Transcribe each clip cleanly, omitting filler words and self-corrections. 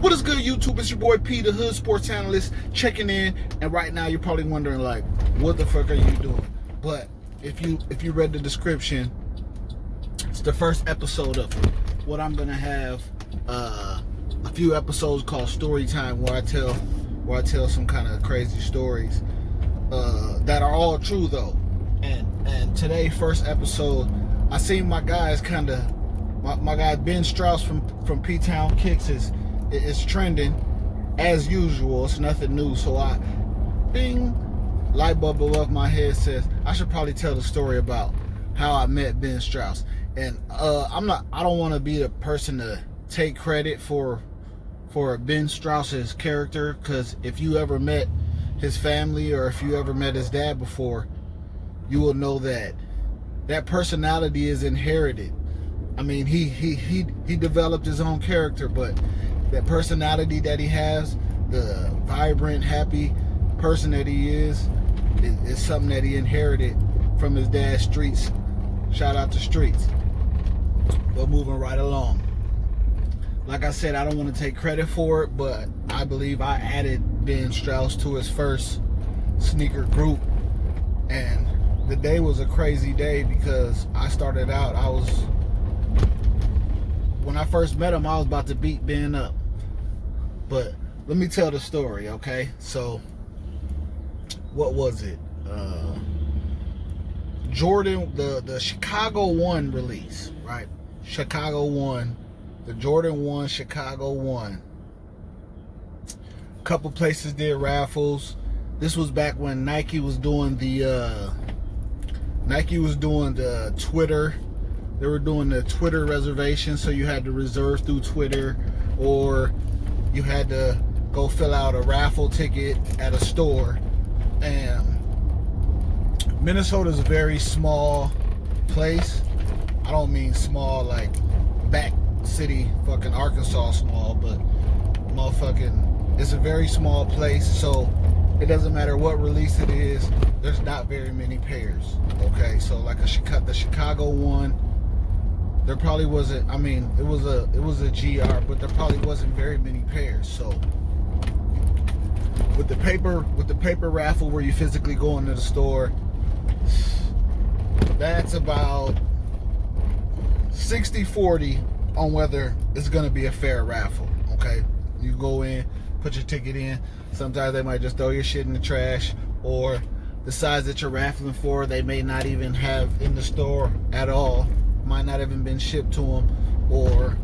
What is good, YouTube? It's your boy P, the Hood Sports Analyst, checking in. And right now, you're probably wondering, like, what the fuck are you doing? But if you read the description, it's the first episode of what I'm gonna have. A few episodes called Story Time, where I tell some kind of crazy stories that are all true though. And today, first episode, I seen my guys my guy Ben Strauss from P Town Kicks is trending as usual. It's nothing new. So bing, light bulb above my head says I should probably tell the story about how I met Ben Strauss. And I don't want to be the person to take credit for Ben Strauss's character, because if you ever met his family or if you ever met his dad before, you will know that personality is inherited. I mean, he developed his own character, but that personality that he has, the vibrant, happy person that he is something that he inherited from his dad's Streets. Shout out to Streets. But moving right along. Like I said, I don't want to take credit for it, but I believe I added Ben Strauss to his first sneaker group. And the day was a crazy day because I started out, when I first met him, I was about to beat Ben up. But let me tell the story, okay? So, what was it? Jordan, the Chicago 1 release, right? Chicago 1, the Jordan 1, Chicago 1. A couple places did raffles. This was back when Nike was doing the Twitter. They were doing the Twitter reservation, so you had to reserve through Twitter, or you had to go fill out a raffle ticket at a store. And Minnesota is a very small place. I don't mean small like back city fucking Arkansas small, but motherfucking, it's a very small place, so it doesn't matter what release it is, there's not very many pairs. Okay, so like the Chicago 1, there probably wasn't, I mean, it was a GR, but there probably wasn't very many pairs. So with the paper raffle where you physically go into the store, that's about 60-40 on whether it's gonna be a fair raffle. Okay, you go in, put your ticket in. Sometimes they might just throw your shit in the trash, or the size that you're raffling for, they may not even have in the store at all. Might not even been shipped to them, or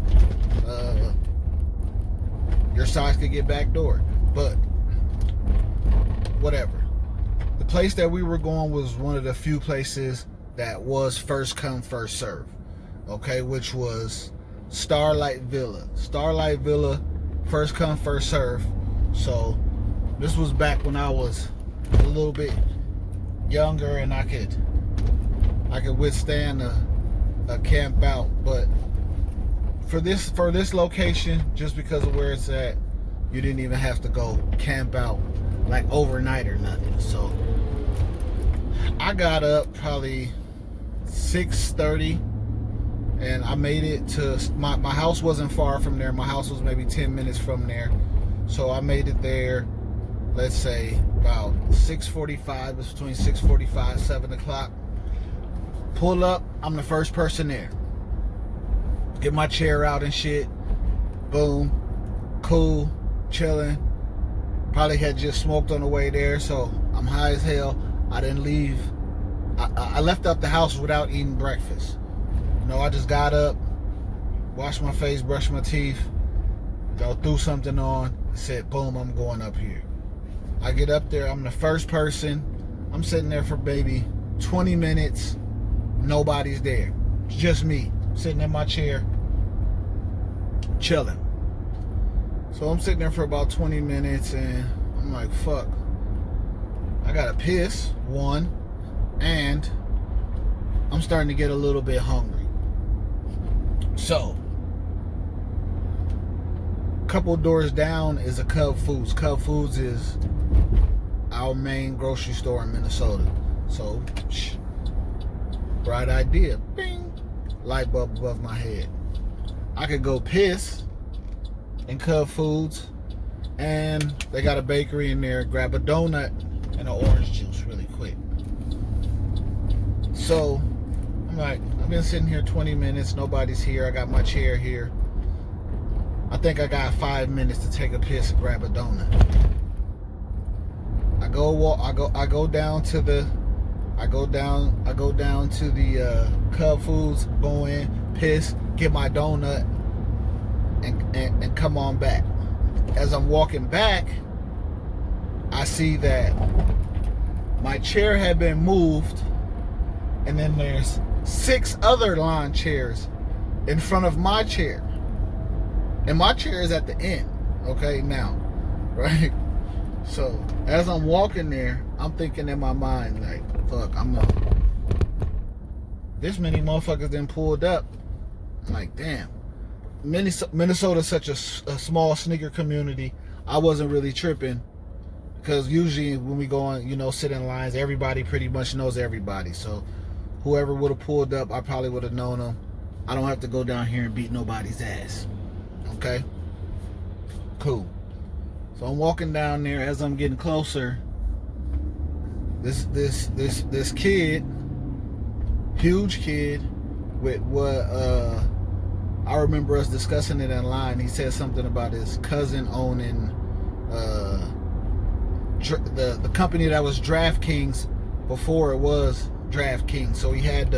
your size could get backdoored. But whatever. The place that we were going was one of the few places that was first come, first serve. Okay, which was Starlight Villa. Starlight Villa, first come, first serve. So this was back when I was a little bit younger and I could withstand a camp out. But for this location, just because of where it's at, you didn't even have to go camp out like overnight or nothing. So I got up probably 6:30 and I made it to my house. Wasn't far from there. My house was maybe 10 minutes from there. So I made it there, let's say about 6:45. It's between 6:45, 7 o'clock. Pull up, I'm the first person there. Get my chair out and shit. Boom. Cool. Chilling. Probably had just smoked on the way there, so I'm high as hell. I didn't leave. I left out the house without eating breakfast. You know, I just got up, washed my face, brushed my teeth, threw something on, said, boom, I'm going up here. I get up there, I'm the first person. I'm sitting there for maybe 20 minutes. Nobody's there. It's just me sitting in my chair, chilling. So I'm sitting there for about 20 minutes and I'm like, fuck. I gotta piss, one, and I'm starting to get a little bit hungry. So, a couple doors down is a Cub Foods. Cub Foods is our main grocery store in Minnesota. So, bright idea. Bing. Light bulb above my head. I could go piss and Cub Foods, and they got a bakery in there. Grab a donut and an orange juice really quick. So I'm like, I've been sitting here 20 minutes, nobody's here. I got my chair here. I think I got 5 minutes to take a piss and grab a donut. I go down to the Cub Foods, go in, piss, get my donut, and come on back. As I'm walking back, I see that my chair had been moved, and then there's 6 other lawn chairs in front of my chair. And my chair is at the end, okay, now, right? So, as I'm walking there, I'm thinking in my mind, like, fuck, this many motherfuckers then pulled up. I'm like, damn. Minnesota's such a small sneaker community. I wasn't really tripping, because usually when we go on, sit in lines, everybody pretty much knows everybody. So, whoever would have pulled up, I probably would have known them. I don't have to go down here and beat nobody's ass. Okay, cool. So I'm walking down there. As I'm getting closer, this kid, huge kid, with what I remember us discussing it in line. He said something about his cousin owning the company that was DraftKings before it was DraftKings. So he had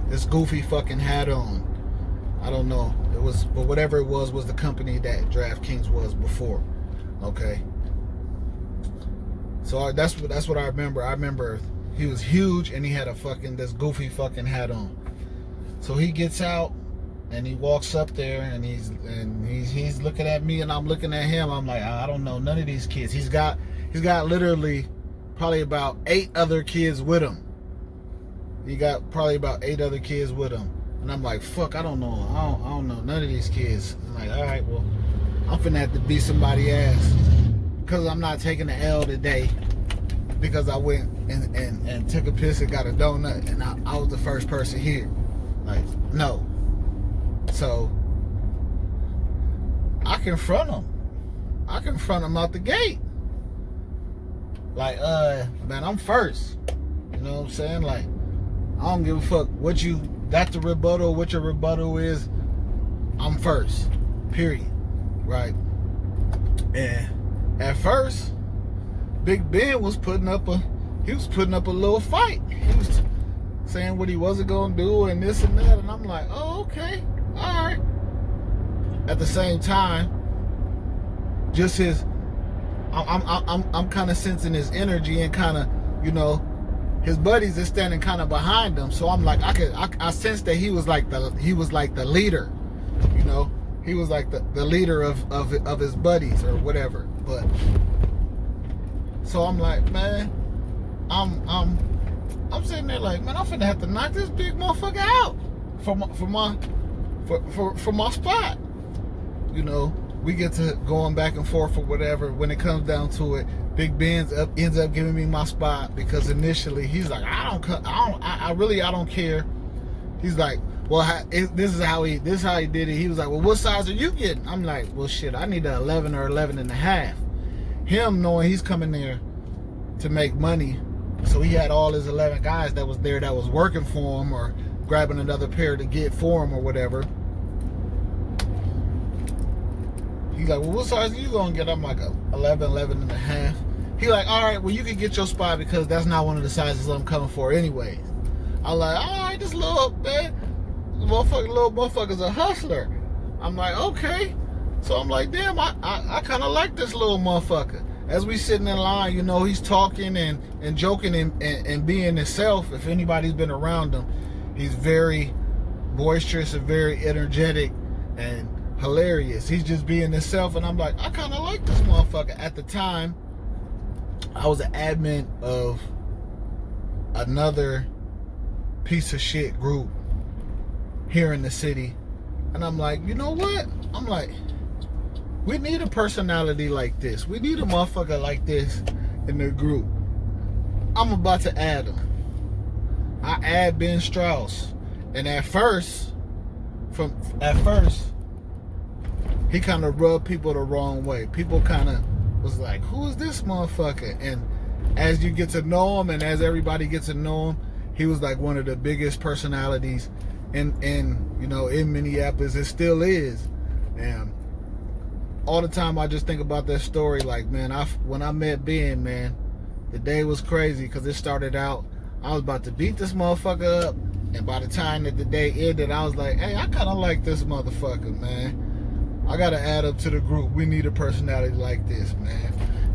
this goofy fucking hat on. I don't know. It was, but whatever it was the company that DraftKings was before. Okay. So that's what I remember. I remember he was huge and he had this goofy fucking hat on. So he gets out and he walks up there and he's looking at me and I'm looking at him. I'm like, I don't know none of these kids. He's got literally probably about 8 other kids with him. He got probably about 8 other kids with him. And I'm like, fuck, I don't know. I don't know none of these kids. I'm like, all right, well, I'm finna have to beat somebody's ass, because I'm not taking the L today, because I went and took a piss and got a donut, and I was the first person here. Like, no. So I confront him. I confront him out the gate. Like, man, I'm first. You know what I'm saying? Like, I don't give a fuck what you got the rebuttal, what your rebuttal is. I'm first. Period. Right? And at first, Big Ben was putting up a little fight. He was saying what he wasn't gonna do and this and that, and I'm like, oh, okay, all right. At the same time, just I'm kind of sensing his energy, and kind of, his buddies are standing kind of behind him. So I'm like, I sensed that he was like the leader, he was like the leader of his buddies or whatever. But so I'm like, man, I'm sitting there like, man, I'm finna have to knock this big motherfucker out for my spot. We get to going back and forth or whatever. When it comes down to it, Big Ben ends up giving me my spot, because initially he's like, I don't care. He's like, well, this is how he did it. He was like, well, what size are you getting? I'm like, well, shit, I need an 11 or 11 and a half. Him knowing he's coming there to make money, so he had all his 11 guys that was there that was working for him or grabbing another pair to get for him or whatever. He's like, well, what size are you gonna get? I'm like, 11 and a half. He like, all right, well, you can get your spot, because that's not one of the sizes I'm coming for anyways. I'm like, all right, this little motherfucker's a hustler. I'm like, okay. So I'm like, damn, I kind of like this little motherfucker. As we sitting in line, he's talking and joking and being himself. If anybody's been around him, he's very boisterous and very energetic and hilarious. He's just being himself, and I'm like, I kind of like this motherfucker. At the time, I was an admin of another piece of shit group here in the city, and I'm like, you know what? I'm like, we need a personality like this. We need a motherfucker like this in the group. I'm about to add him. I add Ben Strauss, and at first, he kind of rubbed people the wrong way. People kind of was like, who is this motherfucker? And as you get to know him, and as everybody gets to know him, he was like one of the biggest personalities in Minneapolis. It still is. And all the time I just think about that story, like, man, when I met Ben, man, the day was crazy, because it started out, I was about to beat this motherfucker up, and by the time that the day ended, I was like, hey, I kind of like this motherfucker, man. I gotta add up to the group. We need a personality like this, man.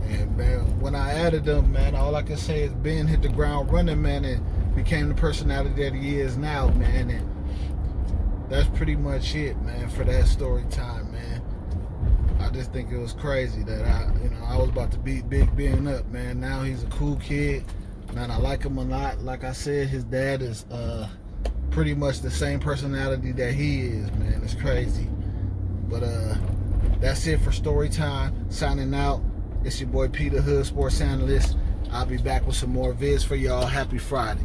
And man, when I added them, man, all I can say is Ben hit the ground running, man, and became the personality that he is now, man. And that's pretty much it, man, for that story time, man. I just think it was crazy that I was about to beat Big Ben up, man. Now he's a cool kid, man. I like him a lot. Like I said, his dad is pretty much the same personality that he is, man. It's crazy. But that's it for story time. Signing out. It's your boy P, the Hood Sports Analyst. I'll be back with some more vids for y'all. Happy Friday.